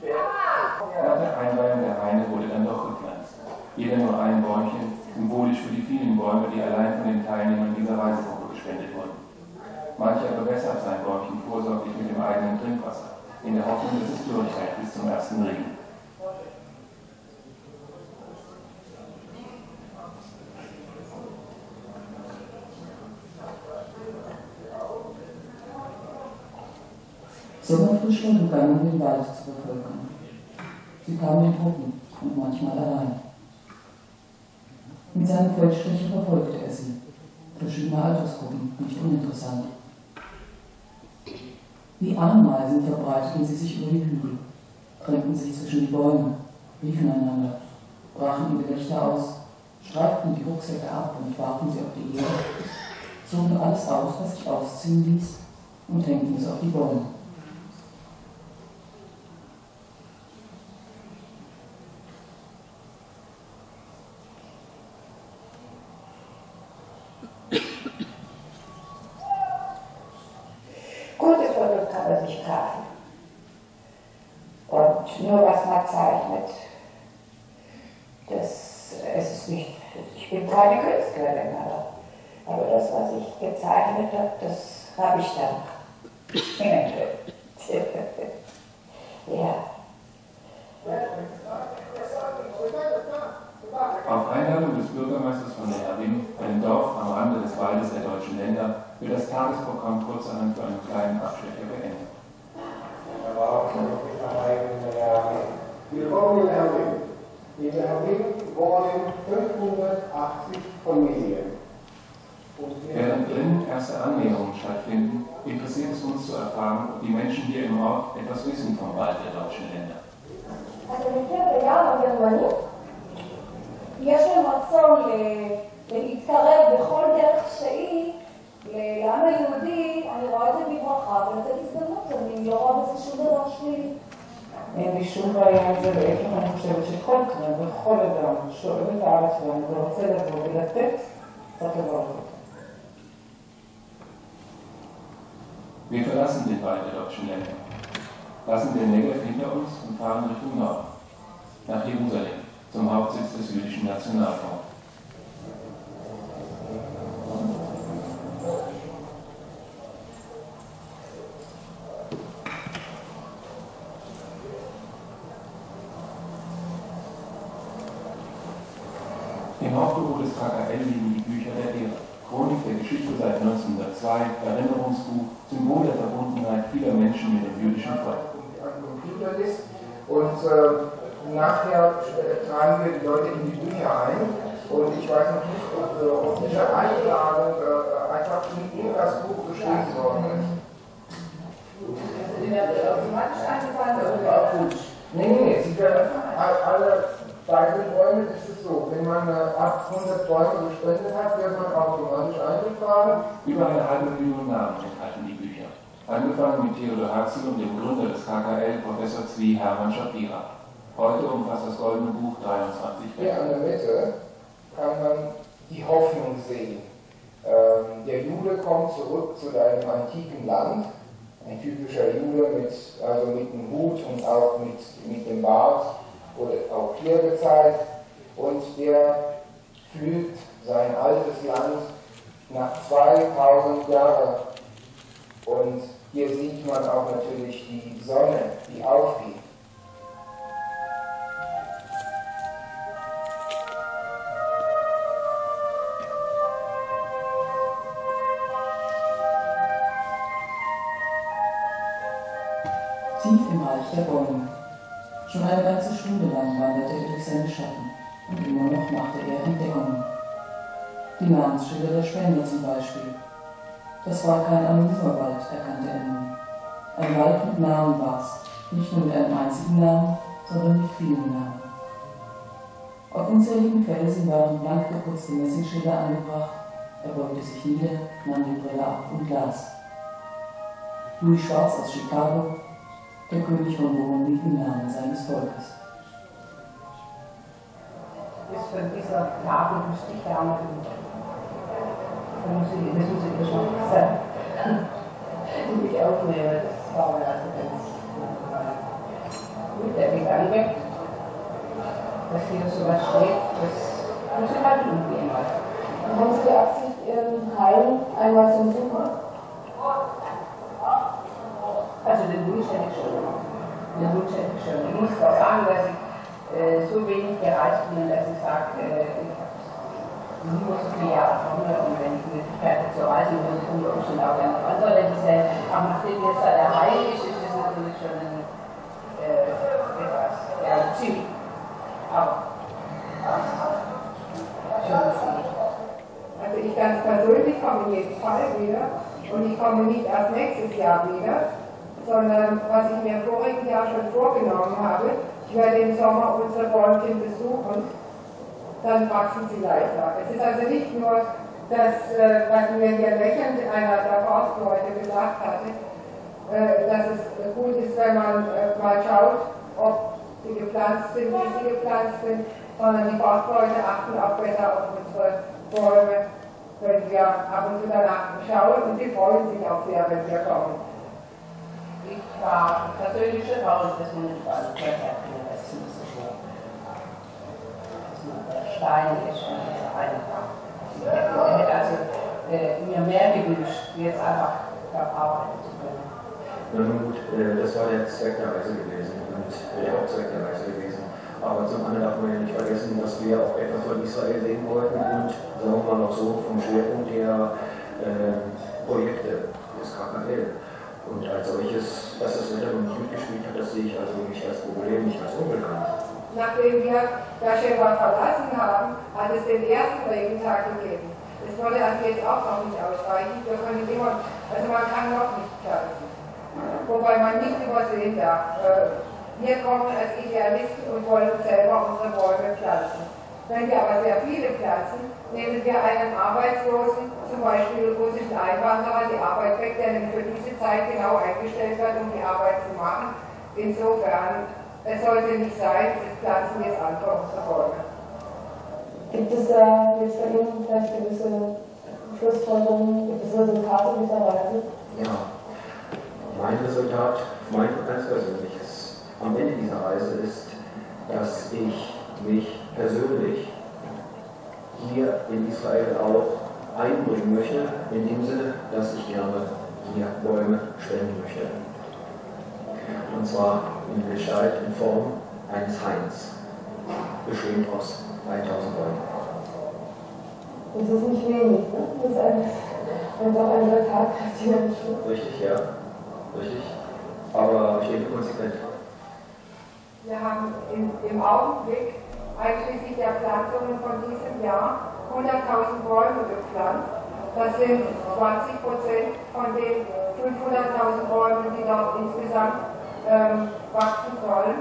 Nach der Einweihung der Haine wurde dann doch gepflanzt. Jeder nur ein Bäumchen, symbolisch für die vielen Bäume, die allein von den Teilnehmern dieser Reisegruppe gespendet wurden. Mancher bewässert sein Bäumchen vorsorglich mit dem eigenen Trinkwasser, in der Hoffnung, dass es durchhält bis zum ersten Regen. Sommerfrischler begannen, den Wald zu bevölkern. Sie kamen in Gruppen und manchmal allein. Mit seinen Feldstrichen verfolgte er sie. Verschiedene Altersgruppen, nicht uninteressant. Wie Ameisen verbreiteten sie sich über die Hügel, drängten sich zwischen die Bäume, riefen einander, brachen in Gelächter aus, streiften die Rucksäcke ab und warfen sie auf die Erde, zogen alles aus, was sich ausziehen ließ, und hängten es auf die Bäume. Gute Fotos kann man sich kaufen. Und nur was man zeichnet, es ist nicht, ich bin keine Künstlerin, aber das, was ich gezeichnet habe, das habe ich dann ja. Auf Einladung des Bürgermeisters von Lehrwin, einem Dorf am Rande des Waldes der deutschen Länder, wird das Tagesprogramm kurzerhand für einen kleinen Abstecher beendet. Willkommen in Lehrwin. In Lehrwin wohnen 580 Familien. Während drinnen erste Annäherungen stattfinden, interessiert es uns zu erfahren, ob die Menschen hier im Ort etwas wissen vom Wald der deutschen Länder. יש להם רצון להתקרב בכל דרך שהיא לעם היהודי, אני רואה את זה בברכה, ולתת הזדמנות, אני לא רואה בזה שום דבר שלילי. אין לי שום בעיה עם זה, להפך אני חושבת שכל קרן וכל אדם שאוהב את הארץ שלנו ורוצה לבוא ולתת, צריך לברך אותו. Wir verlassen den baltischen Länder, lassen den Negev hinter uns und fahren Richtung Norden, nach Jerusalem, zum Hauptsitz des jüdischen Nationalfonds. Im Hauptbüro des KKL liegen die Bücher der Ära. Chronik der Geschichte seit 1902, Erinnerungsbuch, Symbol der Verbundenheit vieler Menschen mit dem jüdischen Volk. Und nachher tragen wir die Leute in die Bücher ein. Und ich weiß noch nicht, ob diese Einladung einfach in das Buch geschrieben worden ist. Die werden automatisch angefangen oder auf Wunsch? Nee, sie werden alle. Bei den Bäumen ist es so, wenn man 800 Bäume gespendet hat, wird man automatisch eingetragen. Über 1,5 Million Namen enthalten die Bücher. Angefangen mit Theodor Herzl und dem Gründer des KKL, Professor Zvi Hermann Shapira. Heute umfasst das Goldene Buch 23 Bände. Hier an der Mitte kann man die Hoffnung sehen. Der Jude kommt zurück zu deinem antiken Land. Ein typischer Jude mit dem Hut und auch mit dem Bart. Wurde auch hier gezeigt, und der pflügt sein altes Land nach 2000 Jahren. Und hier sieht man auch natürlich die Sonne, die aufgeht. Tief im Reich der Bäume. Schon eine ganze Stunde lang wanderte er durch seine Schatten, und immer noch machte er Entdeckungen. Die Namensschilder der Spender zum Beispiel. Das war kein anonymer Wald, erkannte er nun. Ein Wald mit Namen war's, nicht nur mit einem einzigen Namen, sondern mit vielen Namen. Auf unzähligen Felsen waren blank geputzte Messingschilder angebracht. Er beugte sich nieder, nahm die Brille ab und las. Louis Schwarz aus Chicago, der König von Burundi im Namen seines Volkes. Bis von dieser Tafel wüsste ich gar nicht. Das muss ich geschafft sein. Die ich aufnehme, das war mir also ganz gut, der Gedanke, dass hier so was steht, das muss ich halt umgehen. Haben Sie die Absicht, Ihren Heim einmal zu besuchen? Also den Wunsch hätte ich schon. Ich muss auch sagen, dass ich so wenig gereist bin, dass ich sage, ich habe nur so viele Jahre vor mir, und wenn ich die Möglichkeit habe zu reisen, muss ich unter Umständen auch gerne andere Länder sehen. Aber nachdem jetzt da der Heim ist das natürlich schon etwas Ziel. Aber schon viel. Also ich ganz persönlich komme in jedem Fall wieder, und ich komme nicht erst nächstes Jahr wieder, sondern was ich mir voriges Jahr schon vorgenommen habe, ich werde im Sommer unsere Bäumchen besuchen, dann wachsen sie leichter. Es ist also nicht nur das, was mir hier lächelnd einer der Forstleute gesagt hatte, dass es gut ist, wenn man mal schaut, ob sie gepflanzt sind, wie sie gepflanzt sind, sondern die Forstleute achten auch besser auf unsere Bäume, wenn wir ab und zu danach schauen, und sie freuen sich auch sehr, wenn wir kommen. Ich war persönlich schon raus, dass man nicht alles gehört, das ist nicht so schwer. Dass man Stein ist und das einfach. Ich hätte also mir mehr gewünscht, jetzt einfach arbeiten zu können. Na nun gut, das war der Zweck der Reise gewesen und der Hauptzweck der Reise gewesen. Aber zum anderen darf man ja nicht vergessen, dass wir auch etwas von Israel sehen wollten, und sagen wir mal noch so vom Schwerpunkt der Projekte des KKL. Und als solches, dass das Wetter noch nicht mitgespielt hat, das sehe ich also nicht als Problem, nicht als unbekannt. Nachdem wir Beersheba verlassen haben, hat es den ersten Regentag gegeben. Das wollte also jetzt auch noch nicht ausreichen. Wir können immer, also man kann noch nicht pflanzen. Wobei man nicht übersehen darf. Wir kommen als Idealisten und wollen selber unsere Bäume pflanzen. Wenn wir aber sehr viele pflanzen, nehmen wir einem Arbeitslosen, zum Beispiel russischen Einwanderer, die Arbeit weg, der nämlich für diese Zeit genau eingestellt wird, um die Arbeit zu machen. Insofern Es sollte nicht sein, es Pflanzen jetzt Anforderungsverfolger. Gibt es da jetzt bei Ihnen vielleicht gewisse Schlussfolgerungen, gibt es Resultate dieser Reise? Ja, mein Resultat, mein ganz persönliches am Ende dieser Reise ist, dass ich mich persönlich hier in Israel auch einbringen möchte, in dem Sinne, dass ich gerne hier Bäume stellen möchte. Und zwar in Gestalt, in Form eines Hains, bestehend aus 1000 Bäumen. Das ist nicht wenig, ne? Das ist einfach ein sehr tatkräftiger Entschluss. Richtig, ja. Richtig. Aber ich denke konsequent. Wir haben im Augenblick, einschließlich der Pflanzungen von diesem Jahr, 100.000 Bäume gepflanzt. Das sind 20% von den 500.000 Bäumen, die dort insgesamt wachsen sollen.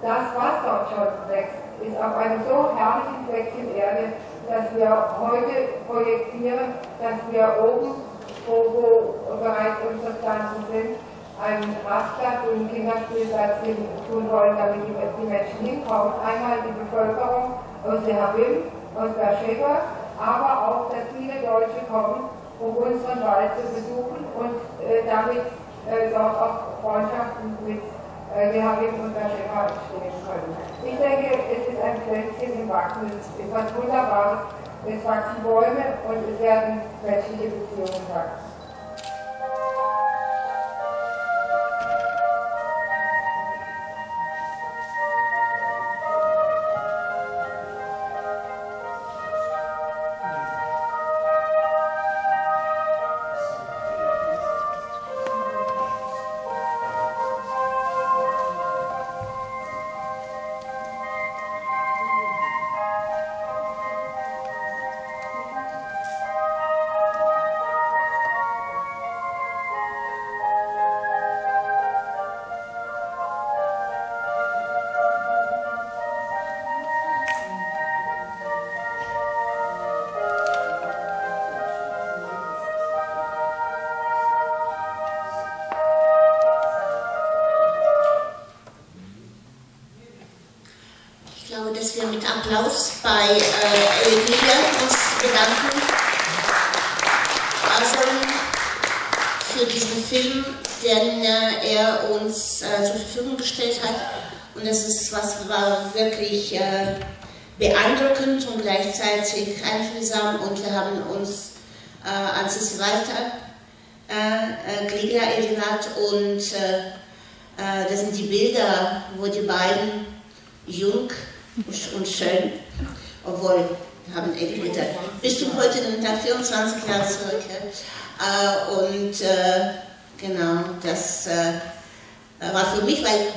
Das, was dort schon wächst, ist auf einem so herrlichen Fleckchen Erde, dass wir heute projektieren, dass wir oben, wo bereits unsere Pflanzen sind, einen Rastplatz und einen Kinderspielplatz tun wollen, damit die Menschen hinkommen. Einmal die Bevölkerung aus der Havim, aus der Beersheba, aber auch, dass viele Deutsche kommen, um unseren Wald zu besuchen und damit dort auch Freundschaften mit der Havim und der Beersheba entstehen können. Ich denke, es ist ein Pflänzchen im Wachsen, es ist etwas Wunderbares, es wachsen Bäume und es werden menschliche Beziehungen wachsen. Dass wir mit Applaus bei Delegierte uns bedanken. Also für diesen Film, den er uns zur Verfügung gestellt hat. Und das ist war wirklich beeindruckend und gleichzeitig einfühlsam. Und wir haben uns an Sissi Walter-Kligler erinnert. Und das sind die Bilder, wo die beiden jung und schön, obwohl wir haben Älter. Bist du heute nach 24 Jahren zurück? Genau, das war für mich, weil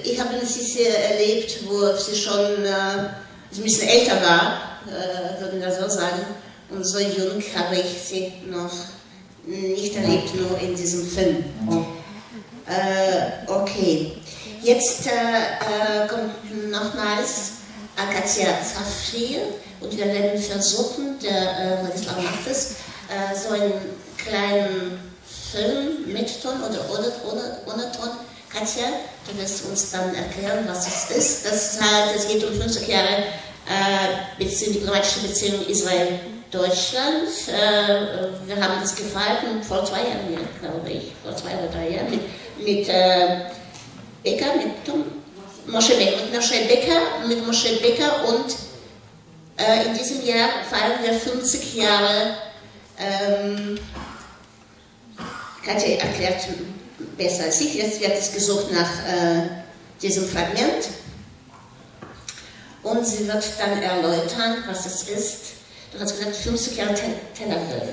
ich habe Sissi erlebt, wo sie schon ein bisschen älter war, würden wir so sagen, und so jung habe ich sie noch nicht erlebt, nur in diesem Film. Okay, jetzt kommt nochmals Katja Tsafrir und wir werden versuchen, der Władysław macht es, so einen kleinen Film mit Ton oder ohne Ton. Katja, du wirst uns dann erklären, was es ist. Das heißt, es geht um 50 Jahre diplomatische Beziehung Israel-Deutschland. Wir haben das gefeiert vor 2 Jahren, glaube ich, vor 2 oder 3 Jahren, mit Becker, mit Moshe Becker und in diesem Jahr feiern wir 50 Jahre. Katja erklärt besser als ich, jetzt wird es gesucht nach diesem Fragment und sie wird dann erläutern, was es ist. Du hast gesagt, 50 Jahre Tel Aviv.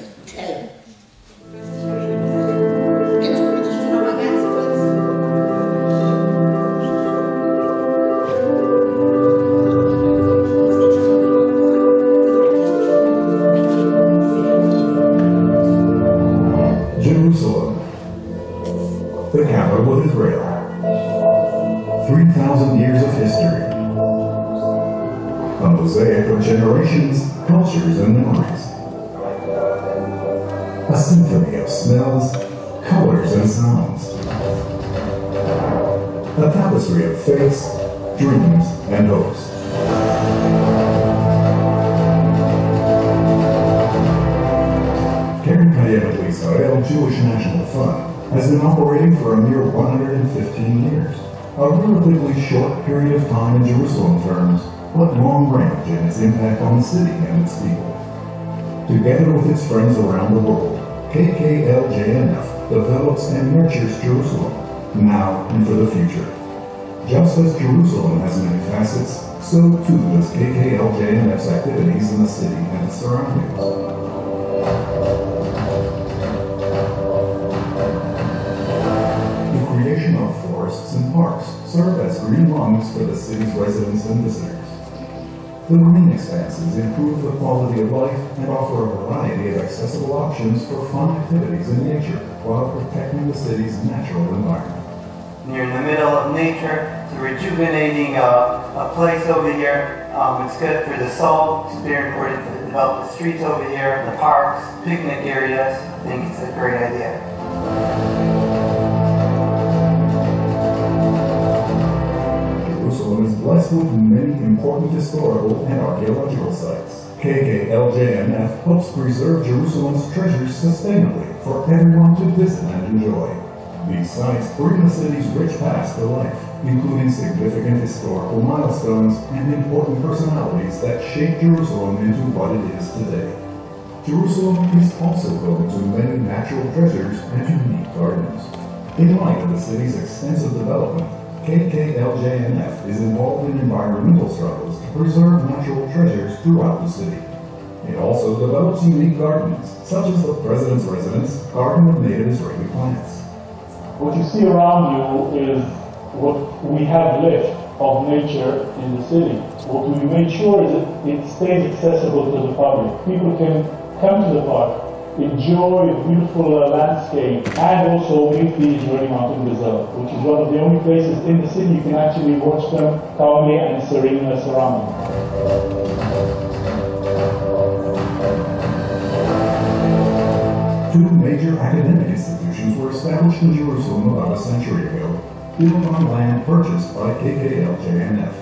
The capital of Israel. 3,000 years of history. A mosaic of generations, cultures, and memories. A symphony of smells, colors, and sounds. a tapestry of faiths, dreams, and hopes. Israel Jewish National Fund has been operating for a mere 115 years, a relatively short period of time in Jerusalem terms, but long range in its impact on the city and its people. Together with its friends around the world, KKL JNF develops and nurtures Jerusalem, now and for the future. Just as Jerusalem has many facets, so too does KKL JNF's activities in the city and its surroundings. Creation of forests and parks serve as green lungs for the city's residents and visitors. The green expanses improve the quality of life and offer a variety of accessible options for fun activities in nature while protecting the city's natural environment. You're in the middle of nature. It's a rejuvenating a place over here. It's good for the soul. It's very important to develop the streets over here, the parks, picnic areas. I think it's a great idea. Jerusalem is blessed with many important historical and archaeological sites. KKL-JNF helps preserve Jerusalem's treasures sustainably for everyone to visit and enjoy. These sites bring the city's rich past to life, including significant historical milestones and important personalities that shape Jerusalem into what it is today. Jerusalem is also home to many natural treasures and unique gardens. In light of the city's extensive development, KKL-JNF is involved in environmental struggles to preserve natural treasures throughout the city. It also develops unique gardens, such as the President's Residence Garden of Native Israeli Plants. What you see around you is what we have left of nature in the city. What we made sure is that it stays accessible to the public. People can come to the park, enjoy the beautiful landscape, and also meet the Israeli Mountain Gazelle, which is one of the only places in the city you can actually watch them calmly and serenely surrounding. Two major academic institutions were established in Jerusalem about a century ago, built on land purchased by KKL-JNF,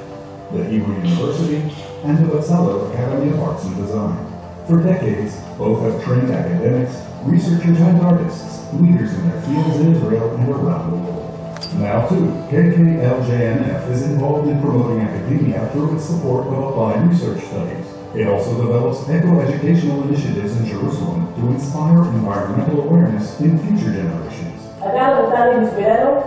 the Hebrew University and the Walter-Kligler Academy of Arts and Design. For decades, both have trained academics, researchers and artists, leaders in their fields in Israel and around the world. Now too, KKL-JNF is involved in promoting academia through its support of applied research studies. It also develops eco-educational initiatives in Jerusalem to inspire environmental awareness in future generations. הגן הבוטני בשבילנו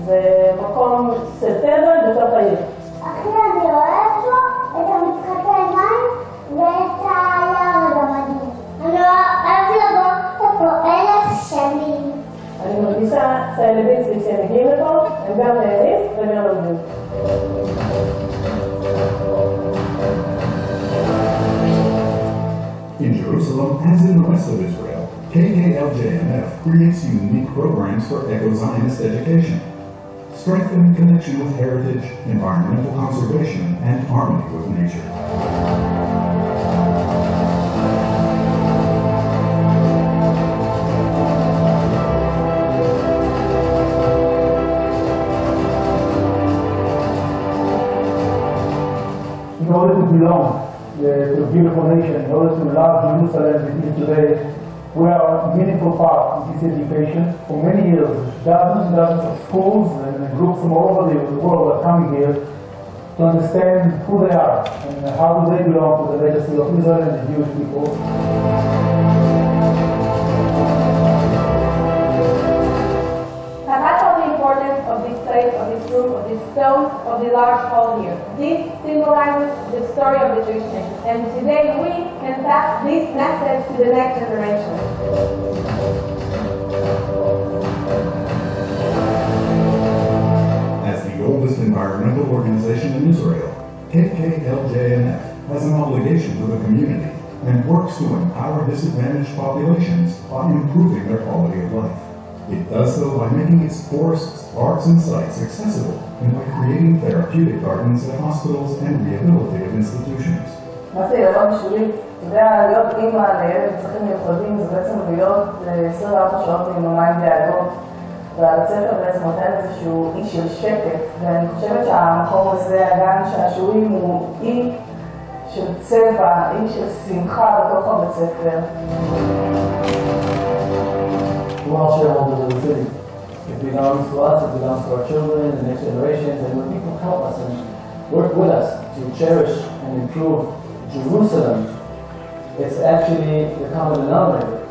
זה מקום של טבע בתוך העיר. הכי אני אוהב פה את המשחקי מים ואת היער הגמדים. אני אוהב לבוא לפה 1000 שנים. אני מרגישה שהילדים שלי כשהם מגיעים לפה הם גם נהנים וגם לומדים. In Jerusalem, as in the rest of Israel, KKL-JNF creates unique programs for eco-Zionist education, strengthening connection with heritage, environmental conservation, and harmony with nature. In order to belong to a beautiful nation, in order to love Jerusalem as it is today, we are a meaningful part of this education. For many years, dozens and dozens of schools and groups from all over the world are coming here to understand who they are and how do they belong to the legacy of Israel and the Jewish people. The importance of this place, of this room, of this stone, of the large hall here. This symbolizes the story of the Jewish nation. And today we can pass this message to the next generation. As the oldest environmental organization in Israel, KKL-JNF has an obligation to the community and works to empower disadvantaged populations by improving their quality of life. It does so by making its forests, parks, and sites accessible and by creating therapeutic gardens at hospitals and rehabilitative institutions. מה זה ילדות בשבילי? אתה יודע, להיות אימא לילד עם צרכים מיוחדים זה בעצם להיות 24 שעות עם מים דאגות והבית ספר בעצם נותן איזשהו אי של שקט, ואני חושבת שהמקום הזה, הגן שעשועים, הוא אי של צבע, אי של שמחה בתוך הבית ספר. We're all shareholders of the city. It belongs to us, it belongs to our children, the next generations, and when people help us and work with us to cherish and improve Jerusalem, it's actually the common denominator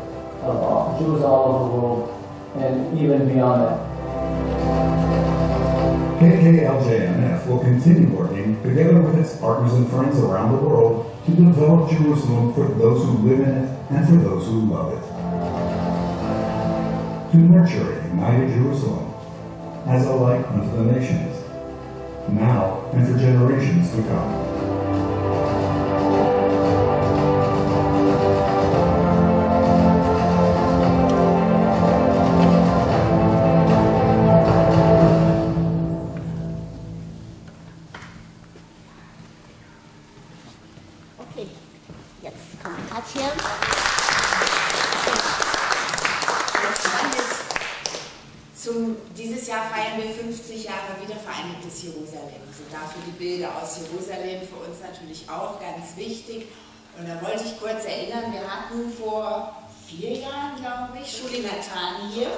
of Jews all over the world and even beyond that. KKL-JNF will continue working together with its partners and friends around the world to develop Jerusalem for those who live in it and for those who love it. To nurture a united Jerusalem as a light unto the nations, now and for generations to come. Okay, jetzt kommt Katja. Dieses Jahr feiern wir 50 Jahre wiedervereinigtes Jerusalem. Also dafür die Bilder aus Jerusalem, für uns natürlich auch ganz wichtig. Und da wollte ich kurz erinnern, wir hatten vor 4 Jahren, glaube ich, Shuli Natan hier.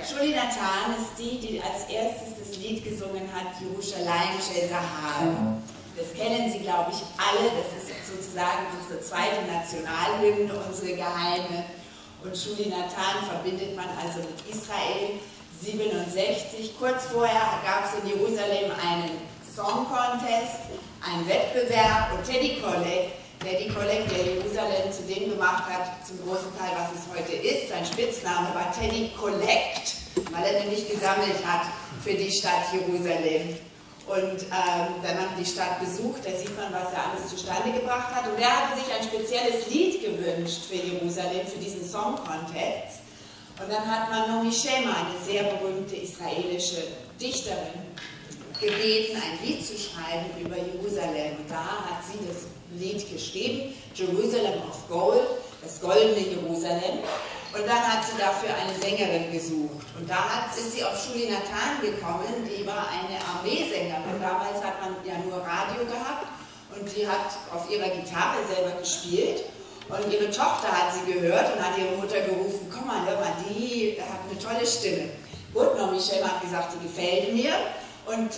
Shuli Natan ist die als erstes das Lied gesungen hat, Jerusalem shel Zahar. Das kennen Sie, glaube ich, alle. Das ist sozusagen unsere zweite Nationalhymne, unsere geheime. Und Shuli Natan verbindet man also mit Israel. 67. Kurz vorher gab es in Jerusalem einen Song Contest, einen Wettbewerb, und Teddy Kollek, der Jerusalem zu dem gemacht hat, zum großen Teil, was es heute ist. Sein Spitzname war Teddy Collect, weil er nämlich gesammelt hat für die Stadt Jerusalem. Und wenn man die Stadt besucht, da sieht man, was er alles zustande gebracht hat. Und er hatte sich ein spezielles Lied gewünscht für Jerusalem, für diesen Song Contest. Und dann hat man Naomi Shema, eine sehr berühmte israelische Dichterin, gebeten, ein Lied zu schreiben über Jerusalem. Und da hat sie das Lied geschrieben, Jerusalem of Gold, das goldene Jerusalem. Und dann hat sie dafür eine Sängerin gesucht. Und da ist sie auf Shuli Natan gekommen, die war eine Armeesängerin. Damals hat man ja nur Radio gehabt und die hat auf ihrer Gitarre selber gespielt. Und ihre Tochter hat sie gehört und hat ihre Mutter gerufen, komm mal, hör mal, die hat eine tolle Stimme. Gut, Naomi Shema hat gesagt, die gefällt mir. Und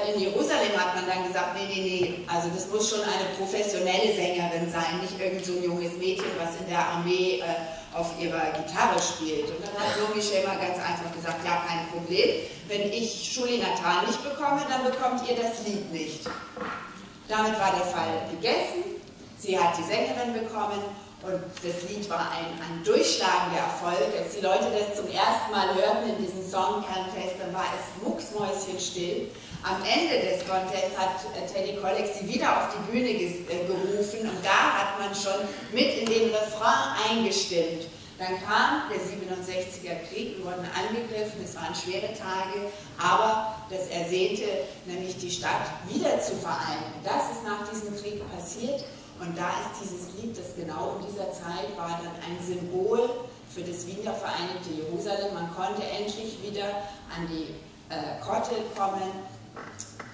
in Jerusalem hat man dann gesagt, nee, also das muss schon eine professionelle Sängerin sein, nicht irgend so ein junges Mädchen, was in der Armee auf ihrer Gitarre spielt. Und dann hat Naomi Shema ganz einfach gesagt, ja, kein Problem, wenn ich Shuli Natan nicht bekomme, dann bekommt ihr das Lied nicht. Damit war der Fall gegessen. Sie hat die Sängerin bekommen und das Lied war ein durchschlagender Erfolg. Als die Leute das zum ersten Mal hörten in diesem Song Contest, dann war es mucksmäuschenstill. Am Ende des Contests hat Teddy Kollek sie wieder auf die Bühne gerufen und da hat man schon mit in den Refrain eingestimmt. Dann kam der 67er Krieg, wir wurden angegriffen, es waren schwere Tage, aber das Ersehnte, nämlich die Stadt wieder zu vereinen, das ist nach diesem Krieg passiert. Und da ist dieses Lied, das genau in dieser Zeit war, dann ein Symbol für das wiedervereinigte Jerusalem. Man konnte endlich wieder an die Kotte kommen,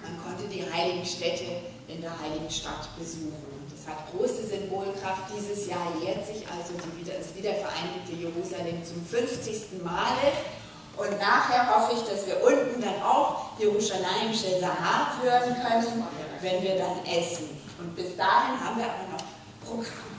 man konnte die heiligen Städte in der heiligen Stadt besuchen. Und das hat große Symbolkraft. Dieses Jahr jährt sich also das wiedervereinigte Jerusalem zum 50. Male. Und nachher hoffe ich, dass wir unten dann auch Jerusalem shel Zahar hören können, wenn wir dann essen. Und bis dahin haben wir aber noch Programm.